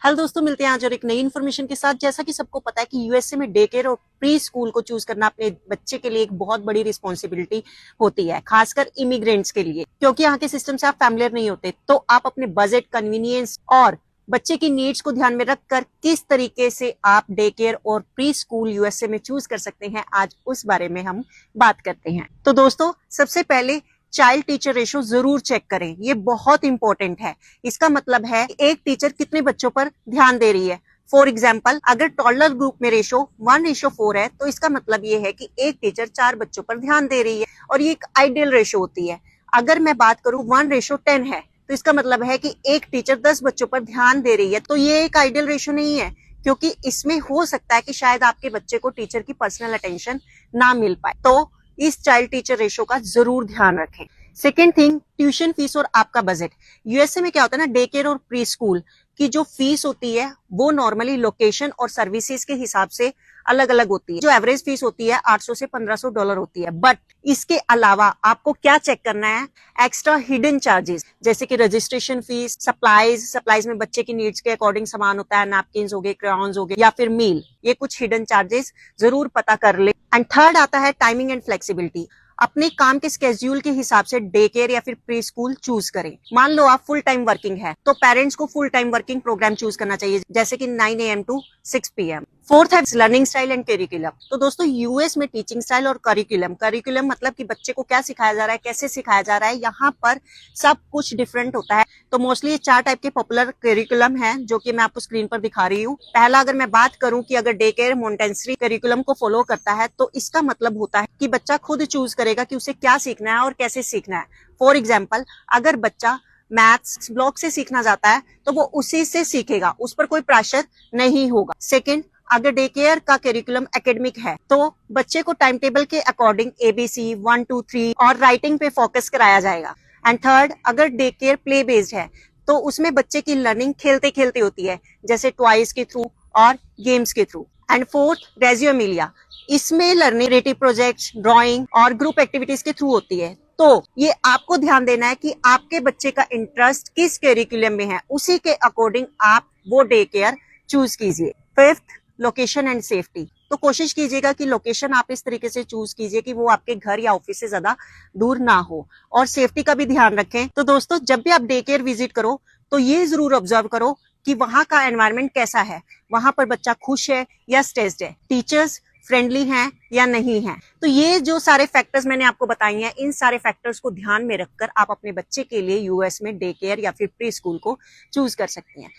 Hello दोस्तों, मिलते हैं आज और एक नई इन्फॉर्मेशन के साथ। जैसा कि सबको पता है कि यूएसए में डे केयर और प्री स्कूल को चूज करना अपने बच्चे के लिए एक बहुत बड़ी रिस्पॉन्सिबिलिटी होती है, खासकर इमिग्रेंट्स के लिए, क्योंकि यहाँ के सिस्टम से आप फैमिलियर नहीं होते। तो आप अपने बजट, कन्वीनियंस और बच्चे की नीड्स को ध्यान में रखकर किस तरीके से आप डे केयर और प्री स्कूल यूएसए में चूज कर सकते हैं, आज उस बारे में हम बात करते हैं। तो दोस्तों, सबसे पहले चाइल्ड टीचर रेशो जरूर चेक करें, ये बहुत इंपॉर्टेंट है। इसका मतलब है एक टीचर कितने बच्चों पर ध्यान दे रही है। फॉर एग्जाम्पल, अगर टॉडलर ग्रुप में रेशो 1:4 है तो इसका मतलब ये है कि एक टीचर 4 बच्चों पर ध्यान दे रही है और ये एक आइडियल रेशो होती है। अगर मैं बात करूं 1:10 है तो इसका मतलब है कि एक टीचर 10 बच्चों पर ध्यान दे रही है। तो ये एक आइडियल रेशो नहीं है, क्योंकि इसमें हो सकता है कि शायद आपके बच्चे को टीचर की पर्सनल अटेंशन ना मिल पाए। तो इस चाइल्ड टीचर रेशो का जरूर ध्यान रखें। सेकेंड थिंग, ट्यूशन फीस और आपका बजट। यूएसए में क्या होता है ना, डे केयर और प्री स्कूल की जो फीस होती है वो नॉर्मली लोकेशन और सर्विसेज के हिसाब से अलग अलग होती है। जो एवरेज फीस होती है $800 से $1500 होती है। बट इसके अलावा आपको क्या चेक करना है, एक्स्ट्रा हिडन चार्जेस, जैसे कि रजिस्ट्रेशन फीस, सप्लाईज में बच्चे की नीड्स के अकॉर्डिंग सामान होता है, नैपकिन्स हो गए, क्रेयॉन्स हो गए, या फिर मील, ये कुछ हिडन चार्जेस जरूर पता कर ले। एंड थर्ड आता है टाइमिंग एंड फ्लेक्सिबिलिटी। अपने काम के स्केड्यूल के हिसाब से डे केयर या फिर प्री स्कूल चूज करें। मान लो आप फुल टाइम वर्किंग है तो पेरेंट्स को full time working program choose करना चाहिए, जैसे कि 9 AM to 6 PM। फोर्थ है लर्निंग स्टाइल एंड करिकुलम। तो दोस्तों, यूएस में टीचिंग स्टाइल और करिकुलम मतलब कि बच्चे को क्या सिखाया जा रहा है, कैसे सिखाया जा रहा है, यहाँ पर सब कुछ डिफरेंट होता है। तो मोस्टली ये 4 टाइप के पॉपुलर करिकुलम है जो कि मैं आपको स्क्रीन पर दिखा रही हूँ। पहला, अगर मैं बात करूं कि अगर डे केयर मोंटेसरी करिकुलम को फॉलो करता है तो इसका मतलब होता है कि बच्चा खुद चूज करेगा कि उसे क्या सीखना है और कैसे सीखना है। फॉर एग्जाम्पल, अगर बच्चा मैथ्स ब्लॉक से सीखना चाहता है तो वो उसी से सीखेगा, उस पर कोई प्रेशर नहीं होगा। सेकेंड, अगर डे केयर का करिकुलम एकेडमिक है तो बच्चे को टाइम टेबल के अकॉर्डिंग ABC 1 2 3 और राइटिंग पे फोकस कराया जाएगा। एंड थर्ड, अगर डे केयर प्ले बेस्ड है तो उसमें बच्चे की लर्निंग खेलते खेलते होती है, जैसे टॉयज के थ्रू और गेम्स के थ्रू। एंड फोर्थ, रेजियो एमिलिया, इसमें लर्निंग क्रिएटिव प्रोजेक्ट्स, ड्राइंग और ग्रुप एक्टिविटीज के थ्रू होती है। तो ये आपको ध्यान देना है कि आपके बच्चे का इंटरेस्ट किस करिकुलम में है, उसी के अकॉर्डिंग आप वो डे केयर चूज कीजिए। Fifth, location and safety. तो कोशिश कीजिएगा कि लोकेशन आप इस तरीके से चूज कीजिए कि वो आपके घर या ऑफिस से ज्यादा दूर ना हो, और सेफ्टी का भी ध्यान रखें। तो दोस्तों, जब भी आप डे केयर विजिट करो तो ये जरूर ऑब्जर्व करो कि वहां का एनवायरनमेंट कैसा है, वहां पर बच्चा खुश है या स्ट्रेस्ड है, टीचर्स फ्रेंडली हैं या नहीं है। तो ये जो सारे फैक्टर्स मैंने आपको बताई हैं, इन सारे फैक्टर्स को ध्यान में रखकर आप अपने बच्चे के लिए यूएस में डे केयर या फिर प्री स्कूल को चूज कर सकते हैं।